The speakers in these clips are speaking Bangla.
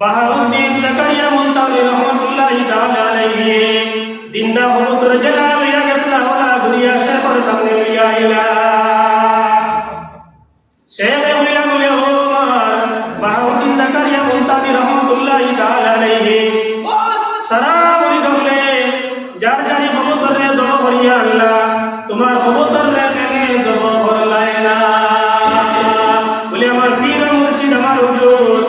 বাহাউদ্দিন জাকারিয়া মুনতাজি রহমাতুল্লাহি তাআলা আলাইহি জিন্দা কবুতর জেলা লইয়া গেছলা ওলা ঘুরিয়া শেখর সামনে লইয়া আইলা শেখ হইলা বলে ও বাহাউদ্দিন জাকারিয়া মুনতাজি রহমাতুল্লাহি তাআলা আলাইহি সারা মুরিদ বলে যার জানি কবুতর রে জড়ো করিয়া আল্লাহ তোমার কবুতর রে ফেলে জড়ো করলাই না বলে আমার পীর মুর্শিদ আমার হুজুর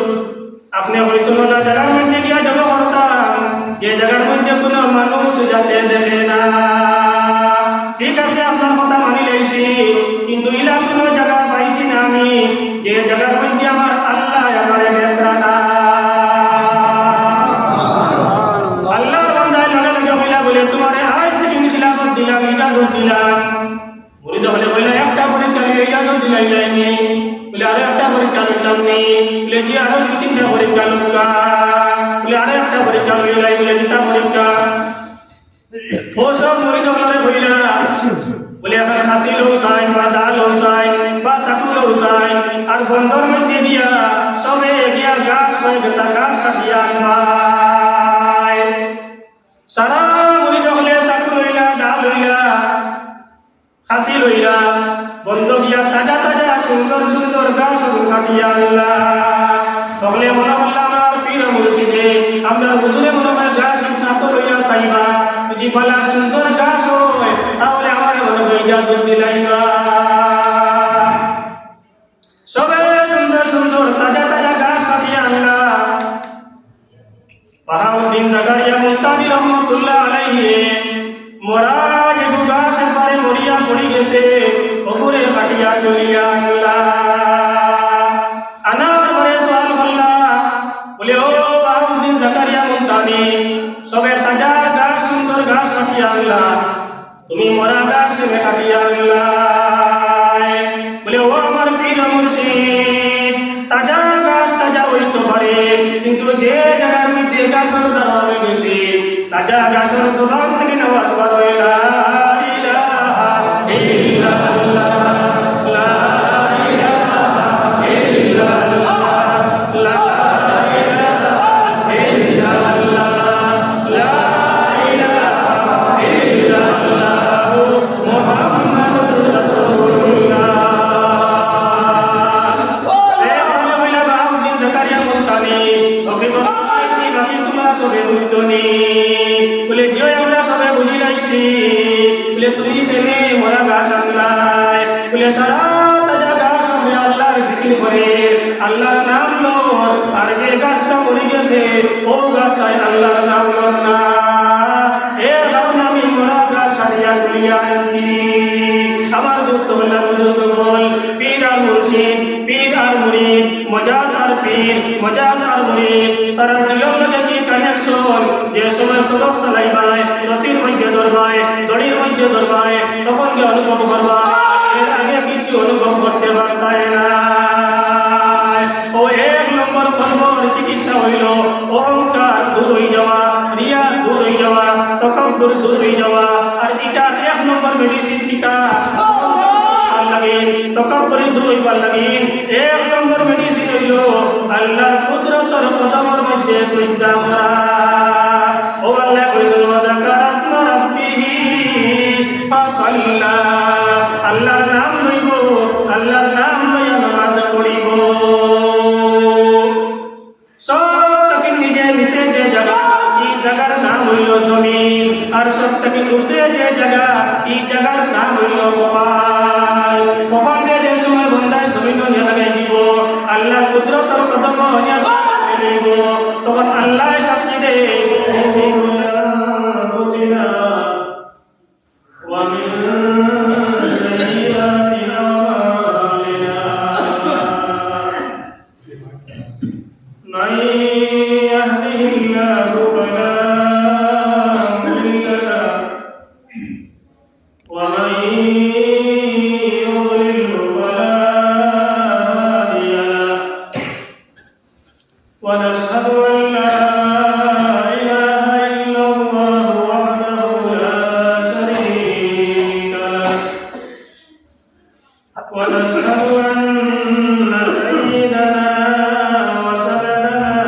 আপনি হইছিল না জায়গার মধ্যে গিয়া জড়ো করতাম যে জায়গার মধ্যে কোনো মানুষ যাতে দেখে না ঠিক আছে আপনার কথা মানি লইছি কিন্তু ইলা কোনো জায়গা পাইছি না আমি যে জায়গার মধ্যে আমার আল্লাহ আমারে দেখা না আল্লাহর বান্দায় লগে লগে বইলা বলে তোমারে আজ থেকে খিলাফত দিলাম ইজাজত দিলাম মুরিদ হলে বইলা একটা পরীক্ষা নিয়ে ইজাজত দিলাই যায়নি বলে আরে একটা পরীক্ষা দিলাম নি বলে জি আরো দুই তিনটা পরীক্ষা লুকা বলে আরে একটা পরীক্ষা লইলাই বলে দুটা পরীক্ষা ও সব মুরিদ হলে বইলা বলে এখন হাসিল হোসাইন বা দাল হোসাইন বা সাকুল হোসাইন আর বন্দর মধ্যে দিয়া সবে গিয়া গাছ হয়ে গেছে গাছ কাটিয়া আনবাই সারা মুরিদ হলে সাকুল হইলা ডাল হইলা হাসিল হইলা বন্ধ গিয়া তাজা তাজা সুন্দর সুন্দর গাছ কাটিয়া আনলা তখন মনে করলাম আমার পীর মুর্শিদে আমরা হুজুরে মনে হয় গাছ কাটো হইয়া চাইবা যদি বলা সুন্দর গাছ হয় তাহলে আমার মনে হয় ইজাজত দিলাইবা সবে সুন্দর সুন্দর তাজা তাজা গাছ কাটিয়া আনলা বাহাউদ্দিন জাকারিয়া মুনতাজি রহমাতুল্লাহ আলাইহি মরা যে গাছ একবারে মরিয়া পড়ে গেছে ওপরে কাটিয়া চলিয়া আনলা আনার পরে সওয়াল করলা বলে ও বাহাউদ্দিন জাকারিয়া মুনতাজি সবে তাজা গাছ সুন্দর গাছ কাটিয়া আনলা তুমি মরা গাছ কেন কাটিয়া আনলা বলে ও আমার পীর মুর্শিদ তাজা গাছ তাজা হইতে পারে কিন্তু যে জায়গার মধ্যে গাছের জড়ো হয়ে গেছে তাজা গাছের জবান থেকে আওয়াজ বার হয় লা ইলাহা ইল্লাল্লাহ লা ইলাহা ইল্লাল্লাহ লা ইলাহা ইল্লাল্লাহ লা ইলাহা ইল্লাল্লাহ মুহাম্মাদুর রাসূলুল্লাহ সবে বুঝনি বলে যে আমরা সবে বুঝি লাইছি বলে তুমি সেনে মরা গাছ আনলাই বলে সারা তাজা গাছ আমি আল্লাহর জিকির করে আল্লাহর নাম লো আর যে গাছটা মরে গেছে ও গাছটাই আল্লাহর নাম লো না এ কারণ আমি মরা গাছ কাটিয়া তুলিয়া আনছি আমার দোস্ত বললা বুজুর্গ বল পীর আর মুর্শিদ পীর আর মুরিদ মজাজ আর পীর মজাজ আর মুরিদ তারা দিলর লগে কি কানেকশন যে সময় সবক চালাইবাই রশির মধ্যে ধরবাই দড়ির মধ্যে ধরবাই তখন কি অনুভব করবা এর আগে কিছু অনুভব করতে পারতাই না ও এক নম্বর কর্মর চিকিৎসা হইল অহংকার দূর হয়ে যাওয়া রিয়া দূর হয়ে যাওয়া তকব্বুর দূর হয়ে যাওয়া আর এটা এক নম্বর মেডিসিন টিকা তকব্বুরি দূর হইবার লাগি এক নম্বর মেডিসিন হইল আল্লাহর কুদরতের কদমের মধ্যে সিজদা করা ও আল্লাহ কইছেন যাকার আসমা রাব্বিহি ফাসাল্লা আল্লাহর নাম লইব আল্লাহর নাম লইয়া নামাজ পড়িব সব থেকে নিজে নিচে যে জায়গা এই জায়গার নাম হইল জমিন আর সব থেকে উপরে যে জায়গা এই জায়গার নাম হইল কপাল কপাল যে সময় বন্দায় জমিন নিয়ে লাগাই দিব আল্লাহর কুদরতের কদম নিয়ে দিব তখন আল্লাহ সাক্ষী দে ونشهد أن لا إله إلا الله وحده لا شريك له ونشهد أن سيدنا وسندنا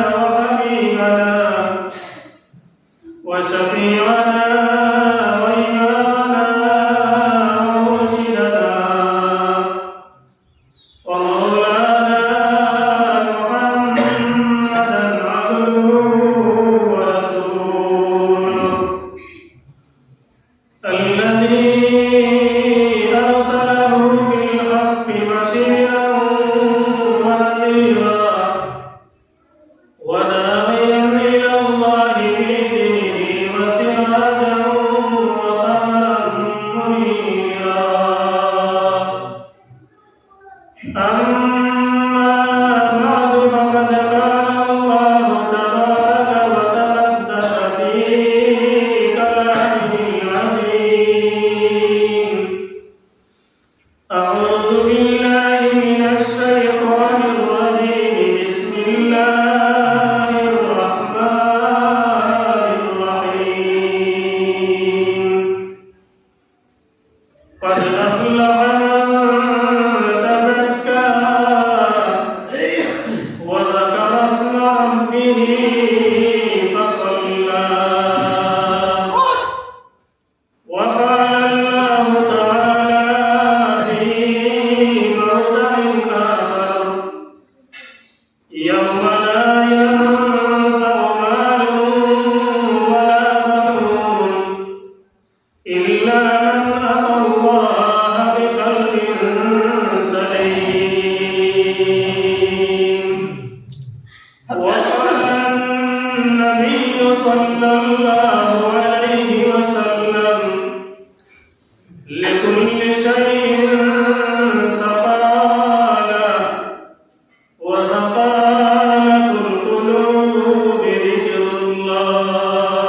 وطالت القلوب بذكر الله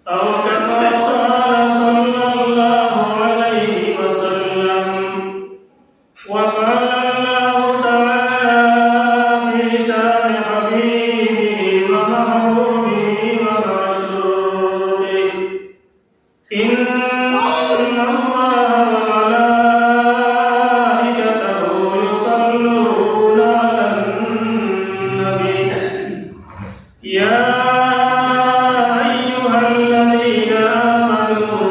أو كما قال صلى الله عليه وسلم وقال الله تعالى في شأن حبيبه ومحبوبه ومعشوقه إن الله وملائكته يصلون على النبي يا أيها الذين آمنوا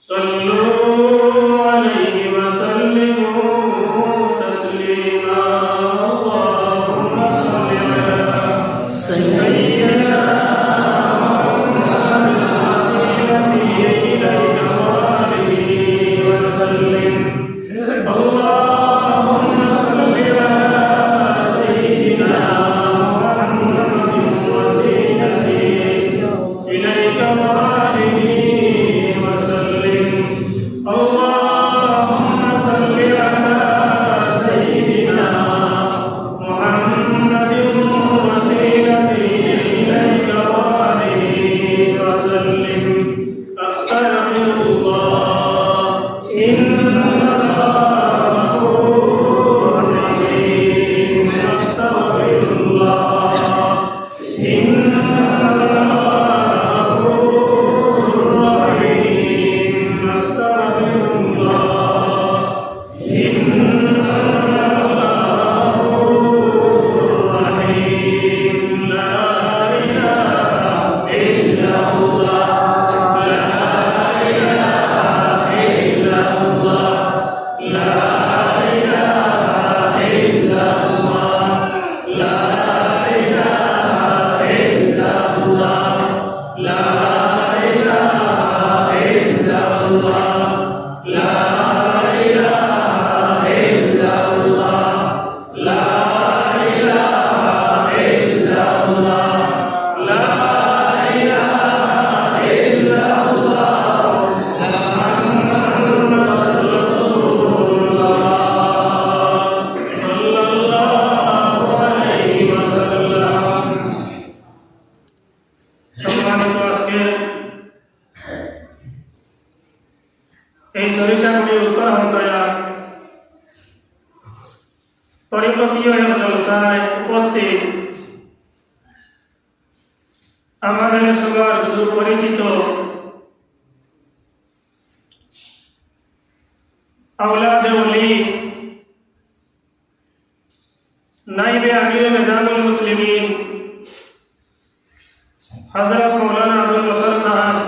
صلوا عليه وسلموا تسليما اللهم صل على سيدنا وسلم اللهم صل على سيدنا محمد وسيلته إليك وآله وسلم اللهم صل على سيدنا محمد وسيلته إليك وآله وسلم أستغفر الله إن এই সরিষাগুড়ি উত্তর হামসায়া তরিকতীয় জলসায় উপস্থিত আমাদের সবার সুপরিচিত আওলাদে ওলি নাইবে আমিরে নিজামুল মুসলিমিন হযরত মাওলানা আব্দুল মুসার সাহেব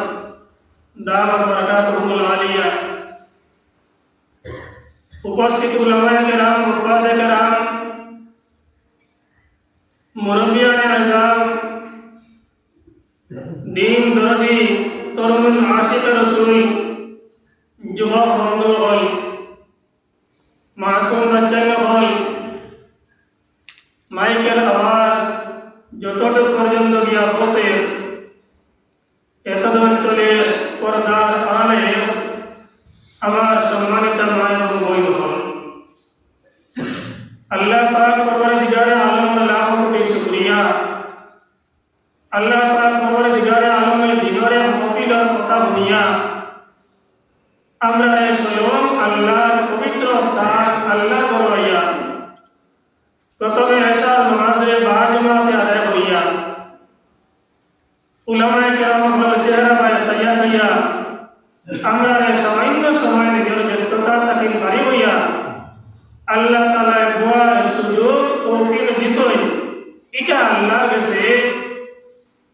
দামাত বরকাতুহুল আলিয়া উপস্থিত উলামায়ে কেরাম মুফাজ্জে কেরাম মুরব্বিয়ানে আযম দীন দরদি তরুণ আশিক রাসূল যুবক বন্ধুগণ মাসুম বাচ্চাগণ মাইকের আওয়াজ যতটুকু পর্যন্ত গিয়া পৌঁছে এতদ অঞ্চলের পর্দার আড়ালে আমার সম্মানিত মায়ের বন্ধুগণ আল্লাহ পাক পরওয়ারদিগারে আলমের লাখ কোটি শুকরিয়া আল্লাহ পাক পরওয়ারদিগারে আলমের দিনরে মফিলের কথা শুনিয়া আমরা এই স্বয়ং আল্লাহর পবিত্র স্থান আল্লাহ বড়াইয়া প্রথমে এশার নামাজে বাজামাতে আদায় করিয়া উলামায়ে কেরামের চেহারা পায় সাইয়া সাইয়া আমরা এই সামান্য সময় নিজের ব্যস্ততা থেকে পারি হইয়া আল্লাহ তাআলার দোয়ার সুযোগ তৌফিক বিষয় এটা আল্লাহ কাছে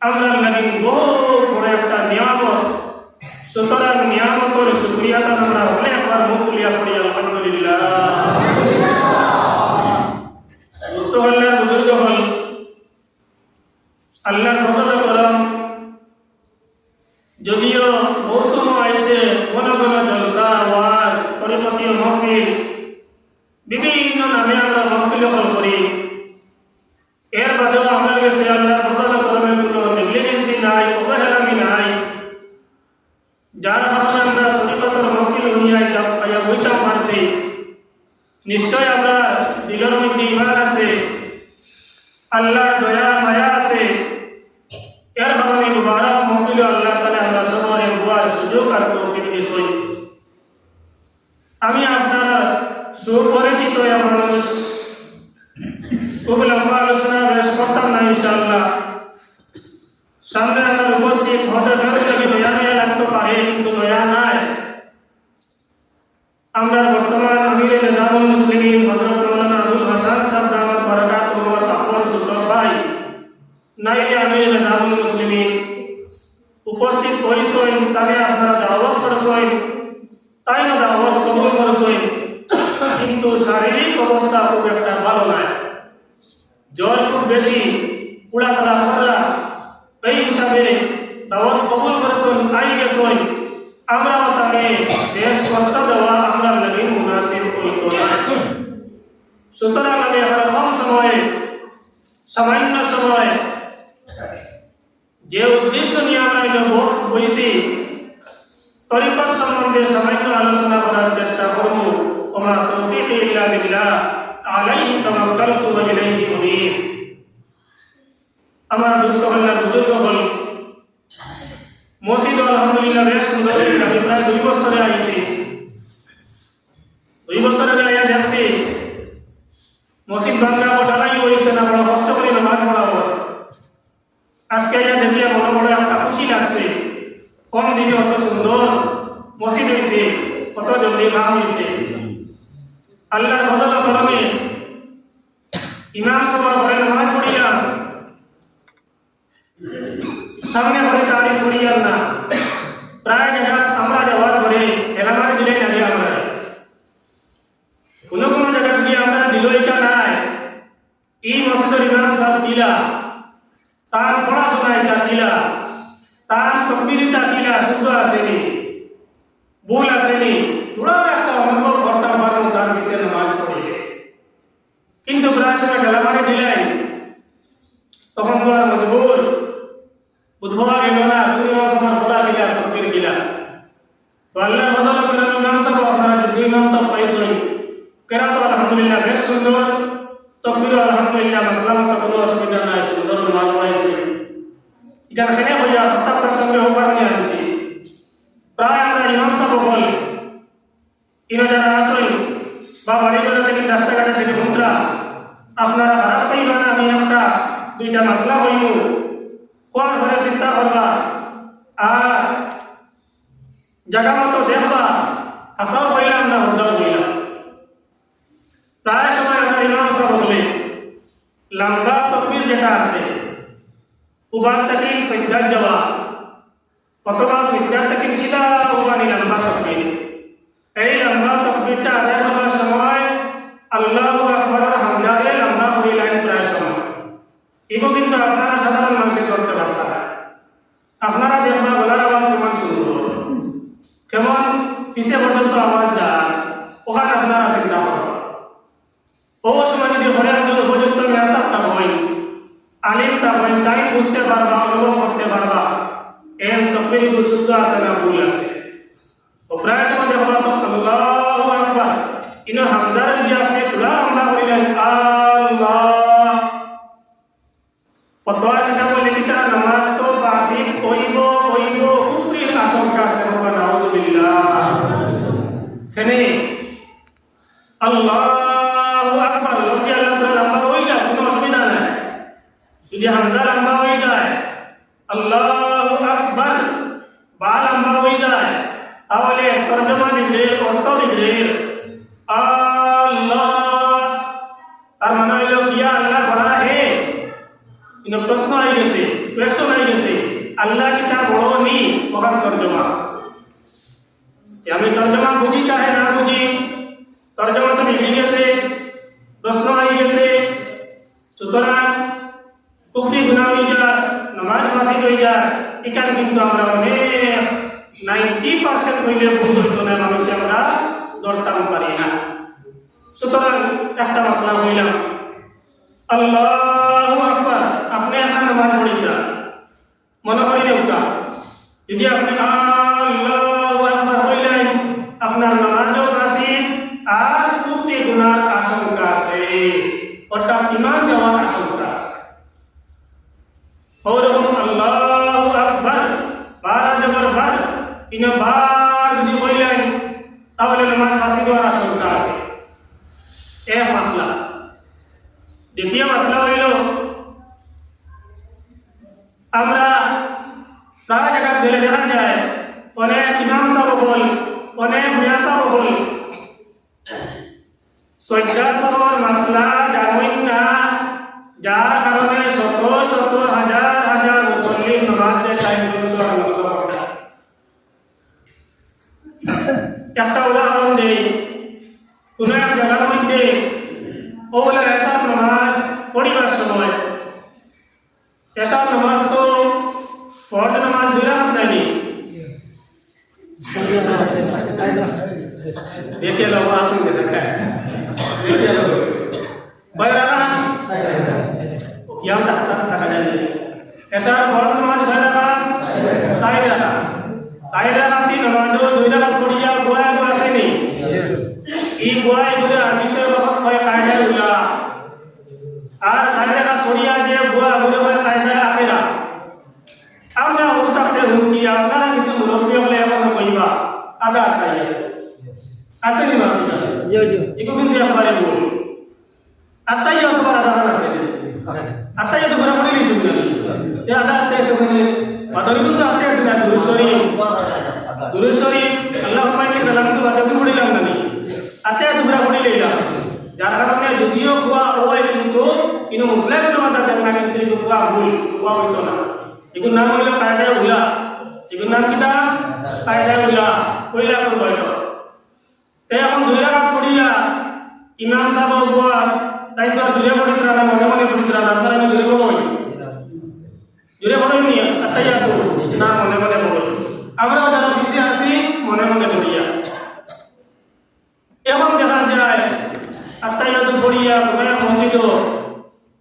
আমরা লাগি বহু বড় একটা নিয়ামত সুতরাং নিয়ামতের শুকরিয়াটা আমরা অনেকবার মুখ তুলিয়া পড়ি আলহামদুলিল্লাহ মুস্তফাল্লাহ বুজুর্গ হল আল্লাহর ফজল করম যদিও মৌসুম আইছে ঘন ঘন জলসা ওয়াজ পরিপতীয় মাহফিল বিভিন্ন নামে আমরা মাহফিল করি এর বাদেও আমার কাছে আল্লাহর ফজল করমের কোনো নেগলিজেন্সি নাই অবহেলামি নাই যার কারণে আমরা পরিপতর মাহফিল নিয়ে বইটা পারছি নিশ্চয় আমরা দিলের মধ্যে ইমান আছে, আল্লাহর দয়া মায়া আছে। এর কারণে মুবারক মাহফিল আল্লাহ তাআলা আমরা সবাই দুয়ার সুযোগ আর তৌফিক দিয়েছেন। আমি আপনার সুপরিচিত এক মানুষ, খুব লম্বা আলোচনা বেশ করতাম না ইনশাআল্লাহ। সামনে আমার উপস্থিত হতে ফেরত দয়া মায়া লাগতে পারে, কিন্তু দয়া নাই। আমরা বর্তমান আমিরে নিজামুল মুসলিমিন হযরত মাওলানা আবুল হাসান সাহেব দামাত বারাকাতুহুর আফওয়ান সুলতান ভাই নাইবে আমিরে নিজামুল মুসলিমিন উপস্থিত হয়েছেন। তাকে আপনারা দাওয়াত করেছেন, তাই না দাওয়াত কবুল করেছেন, কিন্তু শারীরিক অবস্থা খুব একটা ভালো নয়, জ্বর খুব বেশি, পুরা খাওয়া খরা। এই হিসাবে দাওয়াত কবুল করেছেন, আই গেছেন। আমরাও তাকে বেশ কষ্ট দেওয়া আমরা লাগি মুনাসিব হইত না। সুতরাং আমি আমার কম সময়ে, সামান্য সময়, যে উদ্দেশ্য নিয়ে আমরা বইছি তরিকত সম্বন্ধে সামান্য আলোচনা করার চেষ্টা করব। ওমা তৌফিক ইল্লা বিল্লাহ, আলাইহি তাওয়াক্কালতু ওয়া ইলাইহি উনীব। আমার দুস্থ কল্যাণ বুজুর্গ হল মসজিদ আলহামদুলিল্লাহ বেশ সুন্দর। আমি প্রায় 2 বছরে আইছি, 2 বছর আগে আয়া দেখছি মসজিদ বাংলা বসালাই হয়েছে না, বড় কষ্ট করে নামাজ পড়াবো। আজকে আয়া দেখিয়া মনে মনে একটা খুশি লাগছে, কম দিনে অত সুন্দর মসজিদ হয়েছে, কত জলদি কাম হয়েছে। আল্লাহর ফজল করমে ইমাম সাহেব ঘরে নামাজ পড়িলাম, সামনে ঘরে তারিফ করিয়াল না। প্রায় জায়গা আমরা যাওয়ার পরে এলাকার দিলে জানি আমরা কোনো কোনো জায়গা গিয়ে আমরা দিলইটা নাই। এই মসজিদের ইমাম সাহেব দিলা, তার পড়াশোনা এটা দিলা, তার তকবিরিতা দিলা, শুদ্ধ আসেনি, ভুল আসেনি, থোড়া একটা অনুভব করতাম পারো তার বিষয়ে নামাজ পড়িয়ে। কিন্তু প্রায় সময় এলাকারে দিলাই, তখন তো আর মজবুর বুধবা গেল না, তুমি আমার ফলা দিলা, তকবির দিলা। তো আল্লাহ ফজল করে ইমাম সাহেব আপনারা যদি ইমাম সাহেব পাইছেন, কেরাত আলহামদুলিল্লাহ বেশ সুন্দর, তকবির আলহামদুলিল্লাহ, মাসলাম তো কোনো অসুবিধা নাই, সুন্দর নামাজ পড়াইছে। এখানে সেনে হইয়া প্রত্যেকটার সঙ্গে হোবার নিয়ে আনছি। প্রায় আমরা ইমাম সাহেব বল ইনো যারা আসেন বা বাড়িঘর থেকে রাস্তাঘাটে থেকে বন্ধুরা, আপনারা খারাপ পাইবা না। আমি একটা 2টা মাসলা হইব, কোন ঘরে চিন্তা করবা আর জায়গা মতো দেখবা, হাসাও বইলাম না হুদাও বইলাম। প্রায় সময় আমরা ইমাম সাহেব বলে লম্বা তকবির যেটা আছে, উবান থেকে সজ্জাত যাওয়া, অথবা সজ্জাত থেকে চিলা উবানি লম্বা তকবির। এই লম্বা তকবিরটা আদায় করার সময় আল্লাহু আকবার হামদারে লম্বা হইলেন প্রায় সময়। এগুলো কিন্তু আপনারা সাধারণ মানুষের করতে পারতেন না। আপনারা দেখবেন গলার আওয়াজ কেমন শুনবো, কেমন পিছে পর্যন্ত আওয়াজ যায়, ওখানে আপনারা চিন্তা করবেন। ও সময় যদি ঘরের জন্য উপযুক্ত মেসাজ তা হয়, আলিম তা হয়, তাই বুঝতে পারবা, অনুভব করতে পারবা এর তকবির শুদ্ধ আছে না ভুল আছে। ও প্রায় সময় দেখবা তো আল্লাহু আকবার, ইনো হামজার যদি আপনি তুলা আমরা বললেন আল্লাহ, ফতোয়া কিতাব লিখিতা নামাজ তো ফাসিক হইব কুফরির আশঙ্কা আছে, নাউযুবিল্লাহ। কেন আল্লাহু আকবার লফজি আল্লাহ তাআলা লম্বা হয়ে যায়, কোনো অসুবিধা নাই। যদি হামজা লম্বা হয়ে যায়, আল্লাহু আকবার বা লম্বা হয়ে যায়, তাহলে তরজমা দিলে অর্থ দিলে আল্লাহ, তার মানে হইল ইয়া আল্লাহ বড় হে। কিন্তু প্রশ্ন হয়ে গেছে, কোয়েশ্চন হয়ে গেছে, আল্লাহ কি তার বড় নি? ওখানে তর্জমা, আমি তর্জমা বুঝি চাহে না বুঝি, তর্জমা তো মিলে গেছে, প্রশ্ন হয়ে গেছে। সুতরাং কুফরি গুনাহ হয়ে যায়, নামাজ ফাসিদ হয়ে যায়। এখানে কিন্তু আমরা অনেক 90% হইলে ভুল হইত না, মানুষ আমরা ধরতাম পারি না। সুতরাং একটা মাসলা হইলাম আল্লাহু আকবার, আপনি একটা নামাজ পড়িতা মনে করি দেউতা, যদি আপনি আল্লাহু আকবার হইলেন, আপনার নামাজও ফাসিদ আর কুফরি গুনার আশঙ্কা আছে। অর্থাৎ তার ইমান দেওয়ার আশঙ্কা আছে। ওরকম আল্লাহু আকবার বার জবর বার তিনবার যদি বললেন তাহলে নামাজ ফাঁসি দেওয়ার আশঙ্কা আছে। এক মাসলা। দ্বিতীয় মাসলা হইল আমরা প্রায় জায়গা দিলে দেখা যায় অনেক ইমাম সাহেব বল অনেক মিয়া সাহেব বল সজ্জা সবর মাসলা জানুন না, যার কারণে শত শত হাজার হাজার মুসল্লি নামাজে টাইম নষ্ট করে। একটা উদাহরণ দেই, কোন এক জায়গার মধ্যে ওগুলা এসার নামাজ পড়িবার সময় এসার নামাজ তো ফরজ নামাজ 2 রাকাত নাকি দেখে লোক আসেন দেখা বাইরা yang tak ada ni. Esar fard namaz bhai rakat, side rakat di namaz jo 2 rakat padiya goya ko aseni. Ei goya gule adite rakat hoy kaida ula. Ar side rakat padiya je goya gule hoy kaida akhira. Amra utakte hunki apnara kisi murabbi hole এখন কইবা আদা খাইয়া। আসেনি বাকি না। ইকো কিন্তু একবারে বল। আত্তাই একবার আদা আছে। আত্তাই তো ঘরে পড়ে লিখছি না। এ আদা আত্তাই তো মানে মাদারি তো আত্তাই তো না দুরুদ শরীফ আল্লাহুম্মা ইন্নী সালামতু বাদা পড়িলাম না নি। আত্তাই তো ঘরে পড়ে লইলা। যার কারণে যদিও কোয়া ওই কিন্তু ইনো মুসলিমের মাথা দেখা কিন্তু কোয়া ভুল কোয়া হইতো না। এগুলোর নাম হলো কায়দা উলা। এগুলোর নাম কিটা কায়দা উলা কইলা কোন বলো। তে এখন 2 রাকাত পড়িয়া ইমাম সাহেব গোয়া তাই তো জুরে পড়িতরা না মনে মনে পড়িতরা না আপনারা জুরে পড়ই নি আত্তাইয়াতু না মনে মনে পড়ই আমরা যারা পিছে আছি মনে মনে পড়িয়া এখন দেখা যায় আত্তাইয়াতু পড়িয়া কোন মসজিদ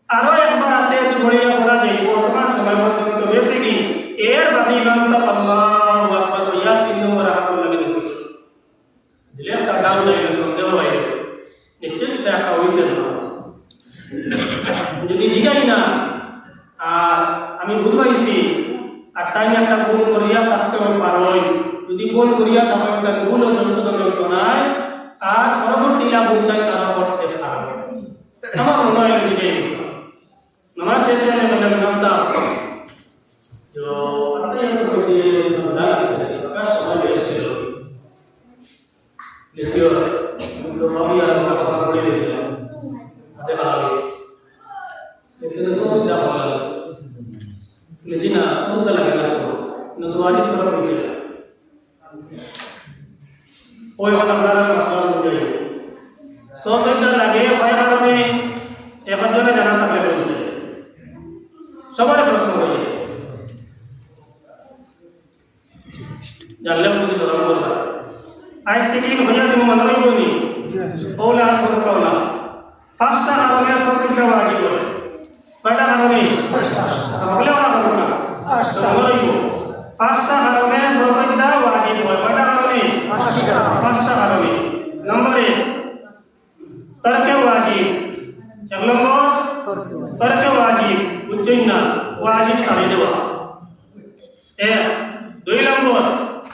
আরো একবার আত্তাইয়াতু পড়িয়া পড়া যায় বর্তমান সময় মধ্যে তো বেশি কি এর বাকি ইমাম সাহেব আল্লাহু আকবার ইয়া 3 নম্বর রাকাত লাগে দিছে দিলে একটা ডাউন হয়ে গেল সন্দেহ হয়ে গেল নিশ্চয়ই এটা একটা হইছে না যদি জিগাই না আর আমি ভুল হইছি আর তাই একটা ভুল করিয়া থাকতে পারোই যদি ভুল করিয়া তাহলে একটা ভুল ও সংশোধন হইতো না আর পরবর্তী ভুলটাই তারা করতে পারবে আমার মনে হয় জিগাই নামাজ শেষে আমি বললাম ইমাম সাহেব जो आता है तो ये नमाज से का समय वेस्ट हो लिखियो तो हम यार का पढ़ ले लिया आते हाल लेकिन सोच जा वाला लेकिन सोच लगेगा तो वाजिब तरफ नहीं है कोई वाला बड़ा मसला हो जाए सोच लगे फायदा में एक जने जाना तक ले चाहिए সবার প্রশ্ন হয়ে জানলে বুঝি সরল করবা আজ থেকে হইয়া তুমি মনে রাখবি ওলা করলা ফার্স্টটা কারণে সবচেয়ে ওয়াজিব কয়টা কারণে বলে ওলা করলা মনে রাখবো ফার্স্টটা কারণে সবচেয়ে ওয়াজিব হয় কয়টা কারণে ফার্স্টটা কারণে নম্বর 1 তরকে ওয়াজিব এক নম্বর তরকে ওয়াজিব বুঝছেন না ওয়াজিব সারি দেওয়া 2 নম্বর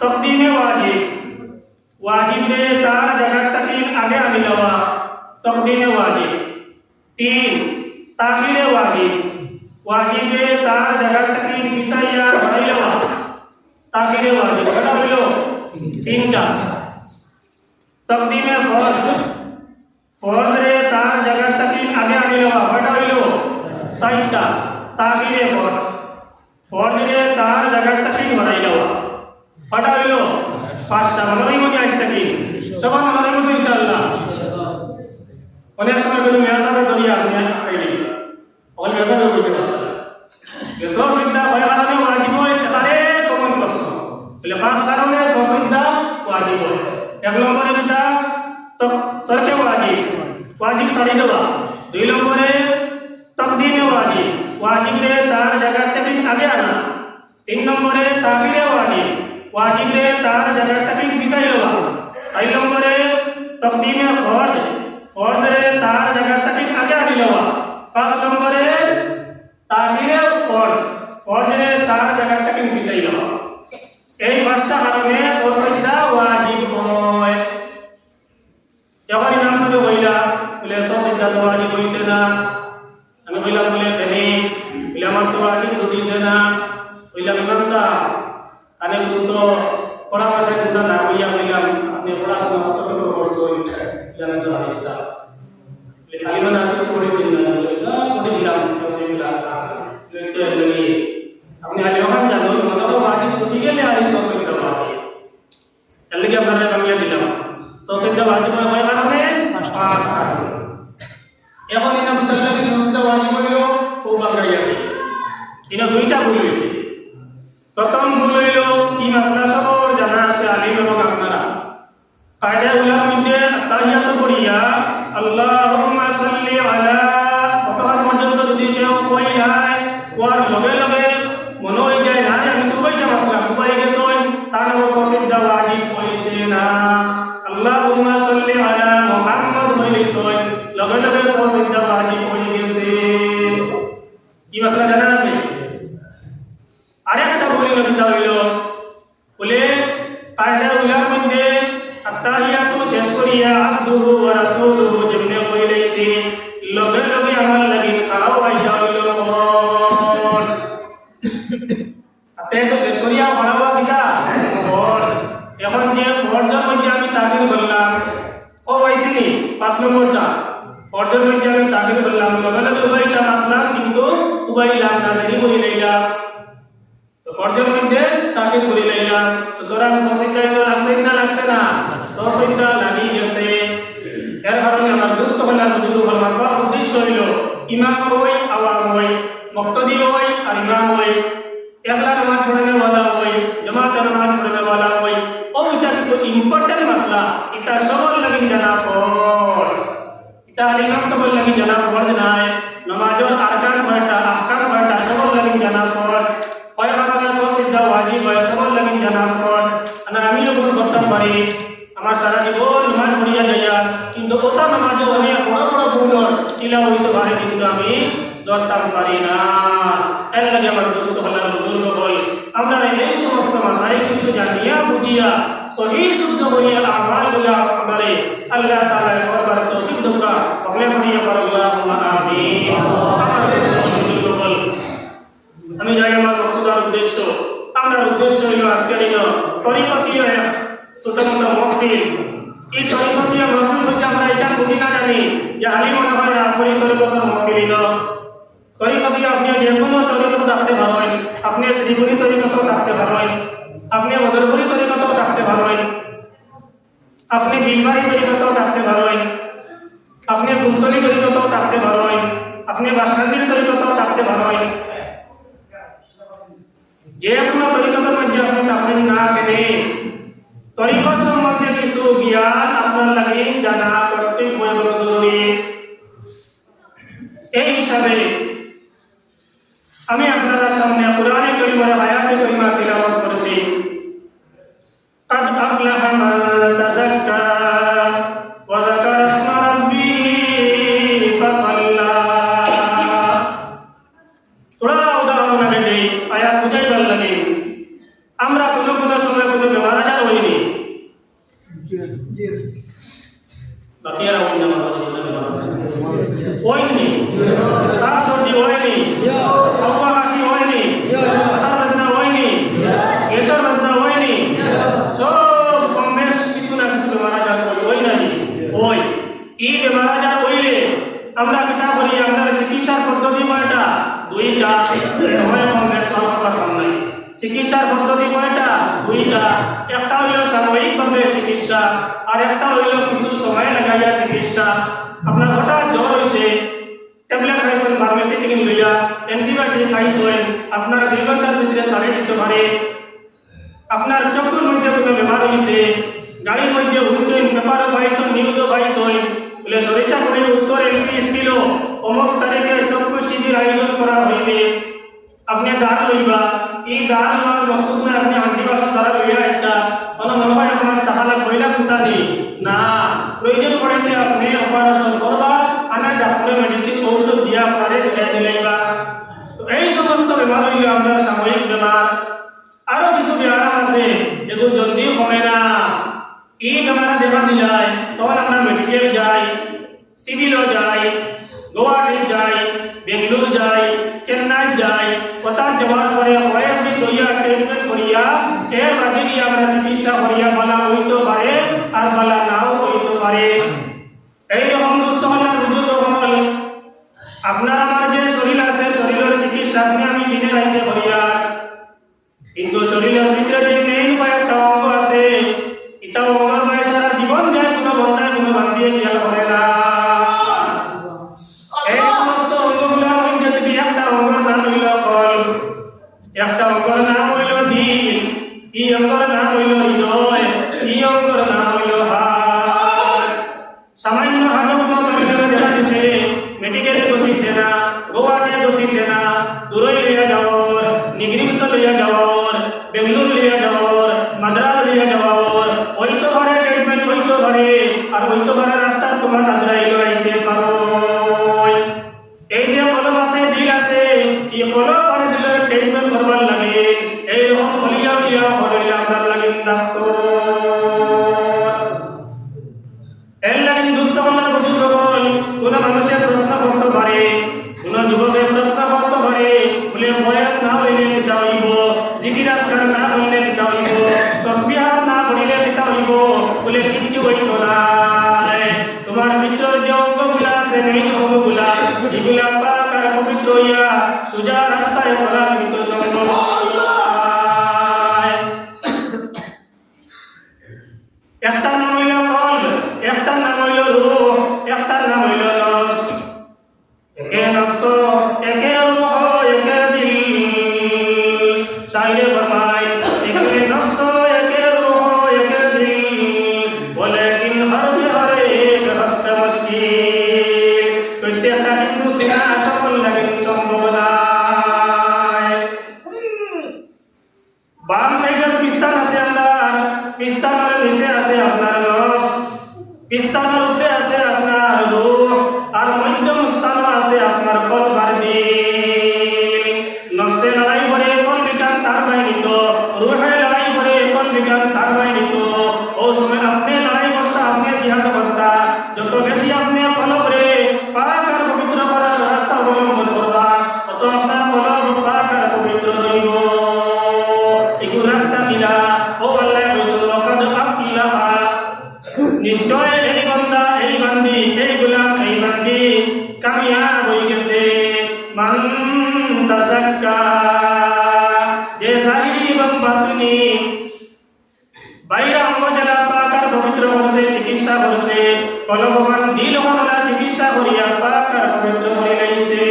তকদিমে ওয়াজিব ওয়াজিবে তার জায়গাটাকে আগে আনি দেওয়া তকদিমে ওয়াজিব 3 তাখিরে ওয়াজিব ওয়াজিবে তার জায়গাটাকে মিশাইয়া ধরে দেওয়া তাখিরে ওয়াজিব এটা হলো 3টা তকদিমে ফরজ ফরজে তার জায়গাটাকে আগে আনি দেওয়া এটা হলো 4টা তাখিরে ফরজ ফরজে তার জায়গাটাকে ধরে দেওয়া এটা হলো 5টা মনে মনে আসছে কি সবার মনে মনে ইনশাআল্লাহ অনেক সময় বলি মেয়াসাবে করিয়া আপনি আইলি অল মেয়াসাবে কইতে পারছেন এসো সিদ্ধা হয় কারণে ওয়াজিব হয় তারে কমন কষ্ট বলে 5 কারণে সসিদ্ধা ওয়াজিব হয় এক নম্বরে যেটা তরকে ওয়াজিব সারি দেওয়া 2 নম্বরে তকদিমে ওয়াজিব ওয়াজিবে তার জায়গা থেকে আগে আনা 3 নম্বরে তাখিরে ওয়াজিব ওয়াজিবে তার জায়গাটাকে মিশাই দেওয়া 4 নম্বরে তকদিমে ফরজ ফরজে তার জায়গাটাকে আগে আনি দেওয়া না আমি বললাম বলে ফেনি বলে আমার তো আর কিছু দিছে না বললাম ইমাম সাহেব আরে তো পড়া ভাষায় তোমরা না হইয়া বললাম আপনি পড়াশোনা কতটুকু করছেন জানা তো ইচ্ছা খালি মানে আপনি পড়েছেন না পড়েছিলাম আপনি আজ ওখান জানো মনে তো বাকি ছুটি গেলে আর সসিদ্ধ বাকি তাহলে কি আপনারা কামিয়ে দিলাম সসিদ্ধ বাকি হয় কারণে পাঁচ এখন ইনা বুঝতে কি সসিদ্ধ বাকি হইলো ও বাকাইয়া ইনা দুইটা ভুল হয়েছে প্রথম ভুল হইল কি মাসলা সব জানা আছে আলিম এবং আপনারা কায়দা উলার মধ্যে তাহিয়াত পড়িয়া আল্লাহুম্মা সাল্লি আলা কতক্ষণ পর্যন্ত যদি কেউ কই যায় ওয়ার লগে লগে মনে হয়ে যায় না আমি দুবাইটা মাসলা দুবাই গেছই তার সসিদ্ধা ওয়াজিব হইছে না আল্লাহুম্মা সাল্লি আলা মুহাম্মদ হইছেই লগে লগে সসিদ্ধা ওয়াজিব হয়ে গেছে কি মাসলা জানা আছে আরেকটা বলি নবিতা হইল বলে কায়দা উলার মধ্যে আত্তাহিয়াতু শেষ করিয়া আব্দুহু ওয়া রাসূলুহু যেমনে কইলেছি লগে লগে আমার লাগি খারাপ আইসা হইল ফরজ আতে তো শেষ করিয়া পড়াবো কিটা ফরজ এখন যে ফরজের মধ্যে আমি তাকিদ করলাম ও পাইছিনি 5 নম্বরটা ফরজের মধ্যে আমি তাকিদ করলাম লগে লগে উবাইলা আসলাম কিন্তু উবাইলাম না দেরি করে লইলাম ফরজের মধ্যে তাকিদ করে লইলাম সুতরাং সসিদ্ধা লাগছে না সসিদ্ধা লাগি গেছে এর কারণে আমার দুস্থ হলাম দুটো হলমার উদ্দেশ্য হইল ইমাম হই আওয়াম হই মুক্তদি হই আর ইমাম হই একলা নামাজ পড়নে वाला হই জামাত নামাজ পড়নে वाला হই ও এটা তো ইম্পর্টেন্ট মাসলা এটা সবল লাগি জানা ফরজ এটা ইমাম সবল লাগি জানা ফরজ নাই নামাজের আরকান কয়টা আহকাম কয়টা সবল লাগি জানা ফরজ কয় কারণে সসিদ্ধা ওয়াজিব হয় সবল লাগি জানা ফরজ আর আমি যখন করতে পারি আমার সারা জীবন নামাজ পড়িয়া যাইয়া কিন্তু ওটা নামাজে অনেক বড় বড় ভুল তিলাও হইতে পারে কিন্তু আমি ধরতাম পারি না এর লাগে আমার দোস্ত হলাম বুজুর্গ হই আমরা এই সমস্ত মাসাইল কিছু জানিয়া বুঝিয়া সহি শুদ্ধ হইয়া আমালগুলো আমারে আল্লাহ তাআলা করবার তৌফিক দাও আমরা পড়িয়া পার আল্লাহুম্মা আমিন আমি জানি আমার মকসুদার উদ্দেশ্য আমার উদ্দেশ্য হইল আজকের এই তরিকতীয় ছোটমোটো মহফিল এই তরিকতীয় মহফিল হচ্ছে আমরা এটা বুঝি না জানি যে আলী মনে হয় রাফরি তরিকতের মহফিল তরিকতীয় আপনি যে কোনো তরিকত থাকতে পারেন আপনি শ্রীগুণী তরিকত থাকতে পারেন আপনি বদরপুরি তরিকত থাকতে পারেন আপনি বিলবাড়ি তরিকত থাকতে পারেন আপনি ফুলতলি তরিকত থাকতে পারেন আপনি বাসকান্দির তরিকত থাকতে পারেন যে কোনো তরিকতের মধ্যে আপনি থাকবেন না কেনে তরিকত সম্বন্ধে কিছু জ্ঞান আপনার লাগে জানা করতে বড় জরুরি এই হিসাবে আমি আপনাদের সামনে কোরআনে কারীমের আয়াতে কারীমা তিলাওয়াত করেছি قد أفلح من تزكى وذكر اسم ربه فصلى তোরা উদাহরণ আগে দেই আয়াত বুঝাইবার লাগে আমরা কোনো কোনো সময় কোনো বেমার আজার হইনি বাকিরা হইনি হইনি তার সর্দি হয়নি হাওয়া কাশি হয়নি মাথা ব্যথা হয়নি গ্যাসের ব্যথা হয়নি সব কমেশ কিছু না কিছু বেমার আজার হই নাই ওই এই বেমার আজার হইলে আমরা কিতা করি আমাদের চিকিৎসার পদ্ধতি কয়টা দুইটা হয় কমেশ সরকার কম নাই চিকিৎসার পদ্ধতি কয়টা দুইটা একটা হইল সাময়িকভাবে চিকিৎসা আর একটা হইল কিছু সময় লাগাইয়া চিকিৎসা আপনার হঠাৎ জ্বর হয়েছে ট্যাবলেট খাইছেন ফার্মেসি থেকে লইয়া অ্যান্টিবায়োটিক খাইছেন আপনার 2 ঘন্টার ভিতরে সারে দিতে পারে আপনার চক্ষুর মধ্যে কোনো বেমার হয়েছে গাড়ির মধ্যে উঠছেন পেপারও পাইছেন নিউজও পাইছেন বলে সরিষা করে উত্তর এমপি ছিল অমুক তারিখে চক্ষু শিবির আয়োজন করা হইবে আপনি দাঁত লইবা এই দাঁত লওয়ার মকসুদ না আপনি আন্টিবাসন দ্বারা লইয়া একটা মনে হয় আমার টাকা লাগবে কোনটা দিই না প্রয়োজন পড়ে আপনি অপারেশন করবা আনা ডাক্তার মেডিসিন ঔষধ দিয়া আপনারে দেখাই দিলাইবা তো এই সমস্ত বেমার হইলে আমরা সাময়িক বেমার আরো কিছু বেমার আছে যেগুলো জলদি কমে না এই বেমার দেখা দিলাই তখন আমরা মেডিকেল যাই সিভিলও যাই গোয়া বেঙ্গলুরু যায়, চেন্নাই যায়, কোথাও যাওয়ার পরে কয়েকদিন লইয়া ট্রিটমেন্ট করিয়া এর বাকি দিয়ে আমরা চিকিৎসা করিয়া বালা হইতে পারে আর বালা নাও হইতে পারে। এইরকম দুস্থ হলে বুঝুত হল আপনার আমার যে শরীর আছে শরীরের চিকিৎসা আমি দিনে রাইতে করিয়া, কিন্তু শরীরের ভিতরে যে মেইন কয়েকটা অঙ্গ আছে এটা অঙ্গর মায় সারা জীবন যায়, কোনো বন্ধায় কোনো বাদ দিয়ে খেয়াল করে না। এই সমস্ত অঙ্গগুলা মধ্যে যদি একটা অঙ্গর নাম হইল কল, একটা অঙ্গর নাম হইল দিল, এই অঙ্গর নাম হইল হৃদয়, এই অঙ্গর নাম হইল হাত। সামান্য হাতের উপর দেখা দিছে মেডিকেলে বসিছে না, গোয়াতে বসিছে না, দূরই লিয়া যাওয়ার, নিগরিংস লিয়া যাওয়ার, বেঙ্গলুরু লিয়া যাওয়ার, মাদ্রাস লিয়া যাওয়ার, হইতো ঘরে ট্রিটমেন্ট হইতো ঘরে, আর হইতো ঘরে রাস্তা তোমার আজরাইল আইতে পারো। এই যে কলম আছে দিল আছে, এই কলম আর দিলের ট্রিটমেন্ট করবার লাগে এইরকম হলিয়া লিয়া হলিয়া আপনার লাগে থাকতো। এর লাগে দুস্থ কল্যাণ বুঝুন বল, কোন মানুষের প্রশ্ন করতে পারে, কোন যুবকের প্রশ্ন করতে পারে, বলে বয়াত না হইলে পিতা হইব, জিকির আজকার না হইলে পিতা হইব, তসবিহ না পড়িলে পিতা হইব, বলে কিচ্ছু হইত না। তোমার ভিতর যে অঙ্গগুলা আছে নেই অঙ্গগুলা, এগুলা পাক আর পবিত্র হইয়া সোজা রাস্তায় চলা কিন্তু সম্ভব। একটা নাম হইল কল্ব, একটা নাম হইল রূহ, একটা নাম হইল নফস। একে নফস, একে রূহ, একে দিল। শাইরে ফরমায় একে নফস, একে রূহ, একে দিল, ওয়ালাকিন হর এক হস্ত মুশকিল। প্রত্যেকটা হিন্দু সিনা সফল লাগে সম্ভব নয়। বাম সাইডের পিস্তান আছে আল্লাহ, পিস্তানের নিচে আছে আপনার নফস, পিস্তানের উপরে আছে আপনার রূহ, আর মধ্যম স্থান আছে আপনার কলব আর দিল। নফসে লড়াই করে কোন বিকান তার ভাই নিত, রূহে লড়াই করে কোন বিকান তার ভাই নিত। ও সময় আপনি লড়াই করতা, আপনি জিহাদ করতা, যত বেশি আপনি কলবরে পাক আর পবিত্র করার রাস্তা অবলম্বন করবা, তত আপনার কলব পাক আর পবিত্র হইব। এগুলো রাস্তা কিনা ও আল্লাহ রসুল ওয়াকাদ আফলাহা, নিশ্চয় এই বান্দা, এই বান্দি, এই গোলাম, এই বান্দি কামিয়াব হয়ে গেছে। মান তাযাক্কা, যে জাহিরি এবং বাতিনি বাইরে অঙ্গ যারা পাক আর পবিত্র করছে, চিকিৎসা করছে, কলবমান দিল হলা চিকিৎসা করিয়া পাক আর পবিত্র হয়ে লাইছে।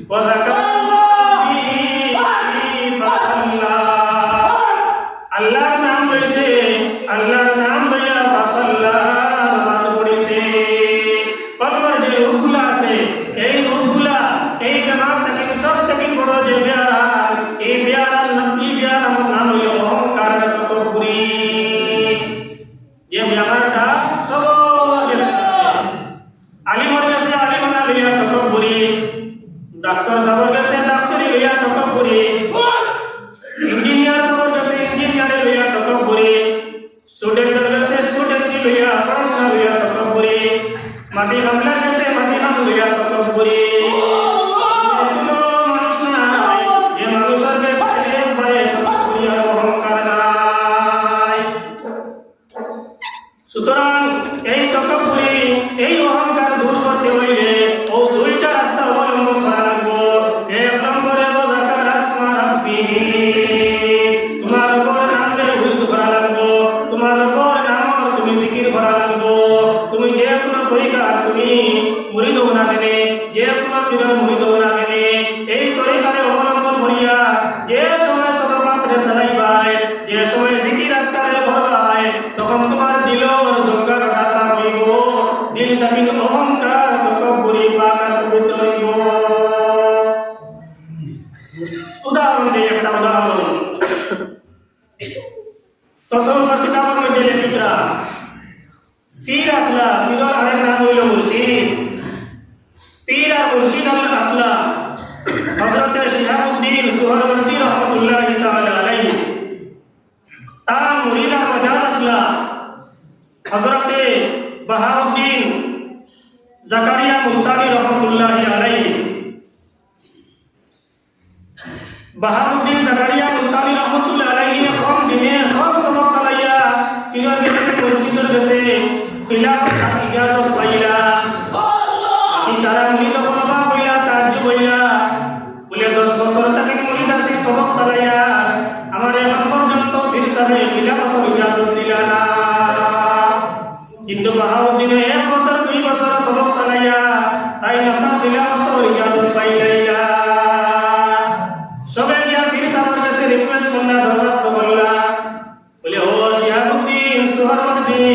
ওয়া যাকারাল্লাহি ফাসাল্লা, আল্লাহর নাম লইছে, আল্লাহর নাম লইয়া ফাসাল্লা নামাজ পড়িছে। কলমের যে রূপগুলা আছে এই রূপগুলা এই জামাত থেকে সব থেকে বড় যে বিয়ারা, এই বিয়ারার নাম, এই বিয়ারার নাম হইল অহংকার আর তকব্বুরি। যে বিয়ারাটা সবার কাছে আলিমের কাছে আলিমানা লইয়া তকব্বুরি, ডাক্তার সাহেবের কাছে ডাক্তারি লইয়া তকব্বুরি, ইঞ্জিনিয়ার সাহেবের কাছে ইঞ্জিনিয়ারে লইয়া তকব্বুরি, স্টুডেন্টের কাছে স্টুডেন্টি লইয়া পড়াশোনা লইয়া তকব্বুরি, মাটি হামলার কাছে মাটি হাম লইয়া তকব্বুরি। মানুষ নাই যে মানুষের কাছে একবারে তকব্বুরি আর অহংকার নাই। সুতরাং এই তকব্বুরি, এই অহংকার দূর করতে হইলে ও দুইটা রাস্তা অবলম্বন করা লাগবো। এক নম্বরে যাকার আসমা রাব্বিহি, তোমার উপর নাম লয়ে হুজুর করা লাগবো, তোমার উপর নাম তুমি জিকির করা লাগবো। তুমি যে কোনো তরিকা তুমি মুরিদ হও না কেনে, যে কোনো পীরের মুরিদ হও না কেনে, এই তরিকারে অবলম্বন করিয়া যে সময় সবমাত্রে চালাইবাই, যে সময় জিকির আজকারে করবাই, তখন তোমার দিলর জঙ্গা কাটা হইব, দিল তাকে অহংকার তকব্বুরি পাক আর পবিত্র হইব। উদাহরণ দিই, একটা উদাহরণ তসawwuf কিতাবের মধ্যে লেখিতরা পীর আসলা, পীরের আরেক নাম হইল মুর্শিদ। পীর আর মুর্শিদ আল আসলা হযরত শিহাবুদ্দিন সুহরাওয়ার্দী রাহমাতুল্লাহি তাআলা আলাইহি, তার মুরিদ আর মাজাজ আসলা হযরত বাহাউদ্দিন জাকারিয়া মুলতানি রাহমাতুল্লাহি আলাইহি। বাহাউদ্দিন জাকারিয়া মুলতানি রহমাতুল্লাহ আলাইহি কম দিনে কম সবক চালাইয়া ফিরত গেছে মসজিদের কাছে খিলাফত ইজাজত পাইলা ইশারা মুরিদ বাবা কইলা তাজ্জুব হইলা বলে 10 বছর থেকে মুরিদ আছে সবক চালাইয়া আমার এখন পর্যন্ত ফির সাহেব খিলাফত ইজাজত দিলা না কিন্তু বাহাউদ্দিন 1 বছর 2 বছর সবক চালাইয়া তাই আপনার খিলাফত ইজাজত পাইলা সবে গিয়া ফির সাহেবের কাছে রিকোয়েস্ট করলা দরখাস্ত করলা বলে ও শিহাবুদ্দিন সুহরাওয়ার্দী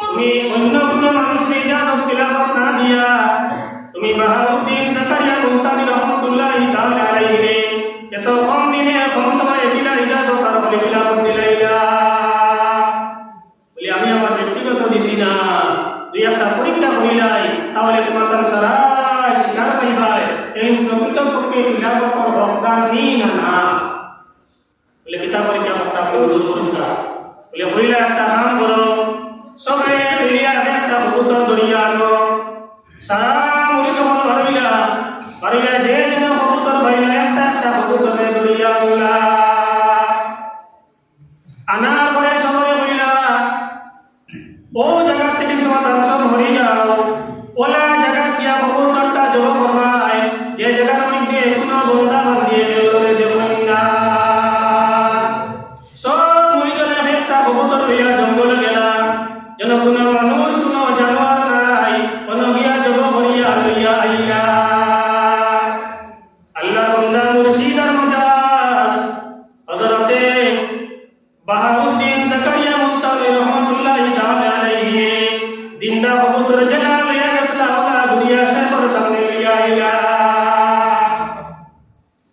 তুমি অন্য কোনো মানুষকে ইজাজত খিলাফত না দিয়া তুমি বাহাউদ্দিন জাকারিয়া মুলতানি রহমাতুল্লাহি তাআলা আলাইহি এত কম দিনে কম সময়ে দিলা ইজাজত আর বলে খিলাফত দিলাইলা বলে আমি আমার ব্যক্তিগত দিছি না দুই একটা পরীক্ষা করিলাই তাহলে তোমার কাছে সারা শিকার পাইবাই এই প্রকৃত পক্ষে খিলাফত হকদার নি না না বলে কিতাব পরীক্ষা করতে হুজুর করুকা বলে হইলা একটা কাম করো সবে মিলিয়া একটা কবুতর ধরিয়া আনো সারা মুরিদ হল ভাবিলা যে যেন কবুতর ভাইলা একটা কবুতরে ধরিয়া আনলা আনার পরে সবাই বলিলা ও জায়গা থেকে তোমার দর্শন হয়ে যাও ওলা জায়গা গিয়া কবুতরটা জব করবাই যে জায়গার মধ্যে কোনো বন্দা বান্ধিয়ে দেওয়া দেবেন না সব মুরিদরা একটা কবুতর লইয়া জঙ্গলে গেলা যেন কোনো মানুষ কোনো জানোয়ার নাই কোনো গিয়া জব করিয়া লইয়া আইলা আল্লাহ বান্দা মুর্শিদ আর মজাদ হযরতে বাহাউদ্দিন জাকারিয়া মুলতানি রহমাতুল্লাহি তাআলা আলাইহি জিন্দা কবুতর জানা লইয়া গেছলা ওলা দুনিয়া শেখর সামনে লইয়া আইলা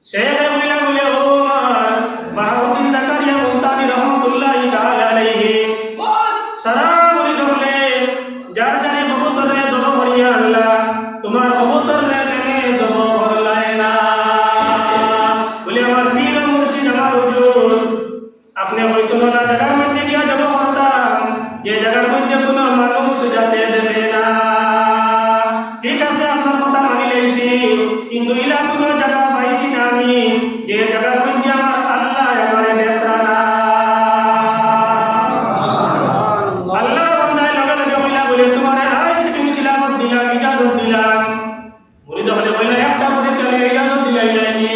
শেখ বলিলা বলে ও আমার বাহাউদ্দিন জাকারিয়া মুলতানি রহমাতুল্লাহি তাআলা আলাইহি সারা মুরিদ হলে যার জানে কবুতরে জব করিয়া আনলা তোমার কবুতরে জানে জব করলাই না বলে আমার পীর মুর্শিদ আমার হুজুর আপনি হইছিল না জায়গার মধ্যে গিয়া জব করতাম যে জায়গার মধ্যে কোনো মানুষ যাতে দেবে না ঠিক আছে আপনার কথা মানি লইছি কিন্তু ইলা কোনো জায়গা পাইছি না আমি যে জায়গার মধ্যে আমার আল্লাহ আমার নেত্রা না আল্লাহ বান্দায় লগে লগে বইলা বলে তোমার আজ থেকে তুমি খিলাফত দিলাম ইজাজত দিলাম মুরিদ হলে বইলা একটা পরীক্ষা লইয়া ইজাজত দিলাই যায়নি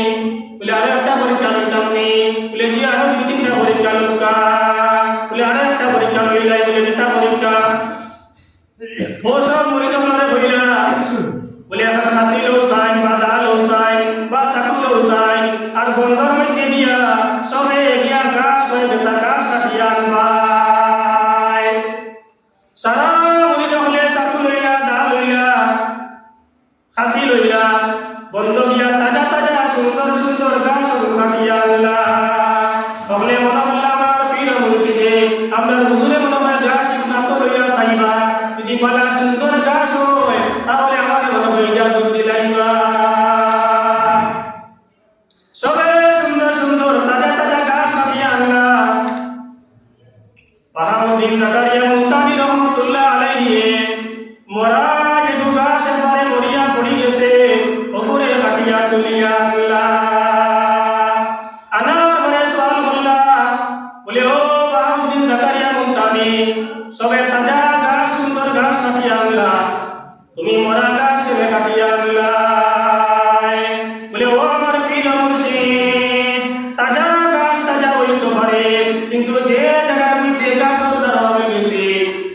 বলে আরে একটা পরীক্ষা লইতাম নি বলে জি আরো 2-3টা পরীক্ষা লুকা বলে আরে একটা পরীক্ষা লইলাই বলে যেটা পরীক্ষা ও সব মুরিদ হলে বইলা বলে এখন হাসিল হোসাইন বা দাল হোসাইন বা সাকুল হোসাইন আর বন্দর মধ্যে দিয়া সবে গিয়া গাছ হয়ে গেছে গাছ কাটিয়া আনবাই সারা মুরিদ হলে সাকুল হইলা দাল হইলা হাসি লইলা বন্ধ গিয়া তাজা তাজা সুন্দর সুন্দর গাছ কাটিয়া আনলা তাহলে মনে হল্লা আমার পীর মুর্শিদে আমরা হুজুরে মনে হয় গাছ না তো লইয়া চাইবা যদি বলা সুন্দর গাছ হয় তাহলে আমার মনে হয় ইজাজত দিলাইবা সবে সুন্দর সুন্দর তাজা তাজা গাছ কাটিয়া আনলা বাহাউদ্দিন জাকারিয়া মুলতানি রহমাতুল্লাহ আলাইহি মরা যে গাছ একবারে মরিয়া পড়ি গেছে ওপরে কাটিয়া তুলিয়া আনলা আনা বলে সওয়াল করলা বলে ও বাহাউদ্দিন জাকারিয়া মুলতানি সবে তাজা গাছ সুন্দর গাছ কাটিয়া আনলা তুমি মরা গাছ কেন কাটিয়া আনলা বলে ও আমার পীর মুর্শিদ তাজা গাছ তাজা হইতে পারে কিন্তু যে জায়গার মধ্যে গাছ উদার হয়ে গেছে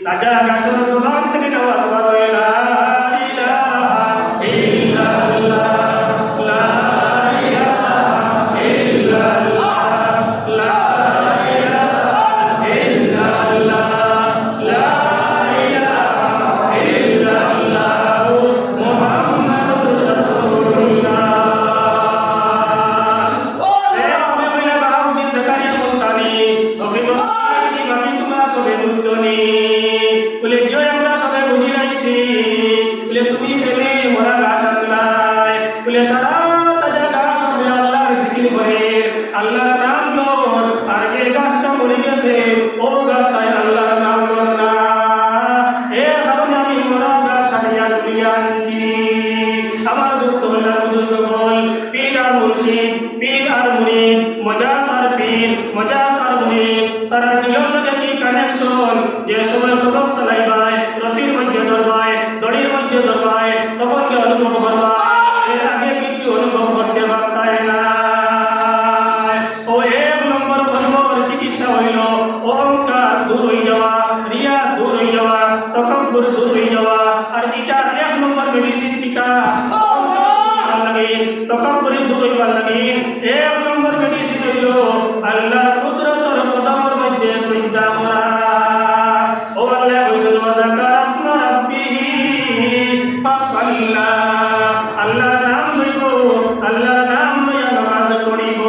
তাজা গাছের জবান থেকে আওয়াজ বার হয় লা ইলাহা ইল্লাল্লাহ লা ইলাহা ইল্লাল্লাহ লা ইলাহা ইল্লাল্লাহ লা ইলাহা ইল্লাল্লাহ মুহাম্মাদুর রাসূলুল্লাহ বাহাউদ্দিন জাকারিয়া মুলতানি বাকি তোমরা সবে বুঝছনি বলে যে আমরা সবে বুঝি লাইছি বলে তুমি ছেলে মরা গাছ আনলাই বলে সারা তাজা গাছ হবে আল্লাহর জিকির করে আল্লাহর নাম লর আর যে গাছটা মরে গেছে ও গাছটাই আল্লাহর নাম লর না এ কারণে আমি মরা গাছ কাটিয়া তুলিয়া আনছি আমার দোস্ত বললাম বুঝুন বল পীর আর মুর্শিদ পীর তকাব্বুরি দূর হইবার লাগি এক নম্বর মেডিসিন হইল আল্লাহর কুদরতের কদমের মধ্যে সিজদা করা। ও আল্লাহ কইছেন ওয়া যাকারা আসমা রাব্বিহি ফাসাল্লা, আল্লাহর নাম লইব, আল্লাহর নাম লইয়া নামাজ পড়িব।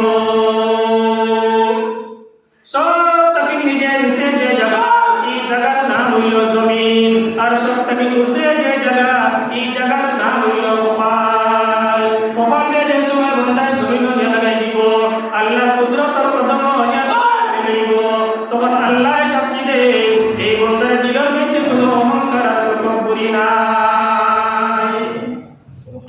সবথেকে নিচে যে জায়গা, এই জায়গার নাম হইল জমিন, আর সবথেকে উপরে যে জায়গা, এই জায়গার নাম হইল কপাল। কপালে যে সময় বান্দায় জমিন লাগাই দিব, আল্লাহ কুদরতের কদম দিব, তখন আল্লাহ সাক্ষী দে এই বান্দার দিলের মধ্যে কোনো অহংকার আর তকব্বুরি নাই।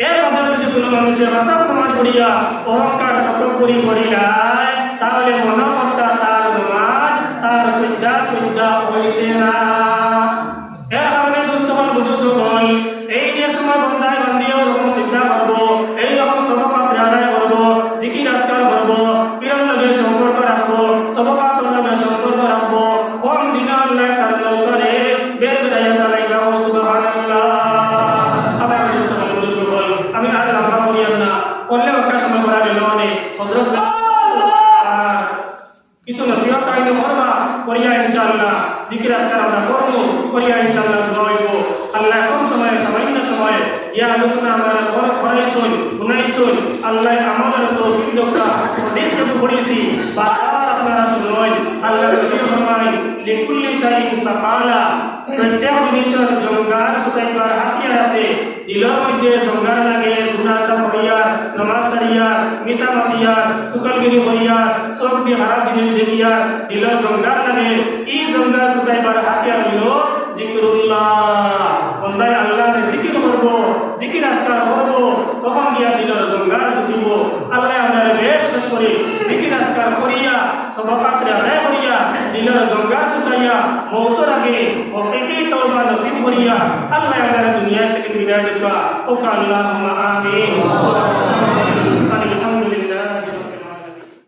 এর বদলে যদি কোনো মানুষের ভাষা প্রমাণ করিয়া অহংকার তকব্বুরি করিলাই, তাহলে মনে করতা তার নামাজ, তার সিজদা হইছে না। এর কারণে দুষ্টমান বুজুর্গ বল, এই যে সময় বান্দায় বান্দিও রকম সিজদা করবো, এই রকম সবপাত্রে আদায় করবো, জিকির আজকার করবো, পীরের লগে সম্পর্ক রাখবো, সবপাত্রের লগে সম্পর্ক রাখবো, কোন দিন আল্লাহ তার নৌকারে বের বেড়াইয়া চালাইবা। সুবহানাল্লাহ। আবার দুষ্টমান বুজুর্গ বল, আমি আর লম্বা করিয়াম না, করলে একটা সময় করা গেল অনেক হযরত কিছু নসিহত কাইলে করবা, করিয়া ইনশাআল্লাহ জিকির আজকার আমরা করবো, করিয়া ইনশাআল্লাহ দোয়া হইব। আল্লাহ কম সময়ে সামান্য সময়ে ইয়া আলোচনা আমরা করাইছুন, শুনাইছুন, আল্লাহ আমাদের তৌফিক দোকা দেখতে পড়েছি বারবার আপনারা শুনুন। আল্লাহ নবী ফরমায় লিকুল্লি শাইইন সাকালা, প্রত্যেক জিনিসের জঙ্গার সুতাইবার হাতিয়ার আছে। দিলের মধ্যে জঙ্গার লাগে গুনাহা করিয়ার, নামাজ ছাড়িয়ার, মিছা মাতিয়ার, সুকলগিরি করিয়ার, সব দিয়ে হারাম জিনিস দেখিয়ার দিলের জঙ্গার লাগে। এই জঙ্গার সুতাইবার হাতিয়ার হইল জিকিরুল্লাহ। বান্দায় আল্লাহর জিকির করব, জিকির আজকার করব, তখন গিয়া দিলের জঙ্গার ছুটিব। আল্লাহ আপনারা বেশ করে জিকির আজকার করিয়া, সবপাত্রে আদায় করিয়া, দিলের জঙ্গার ছুটাইয়া মৌতের আগে হকিকি তওবা নসিব করিয়া আল্লাহ আপনারা দুনিয়া থেকে বিদায় দিবা। ওকা আল্লাহুম্মা আমিন।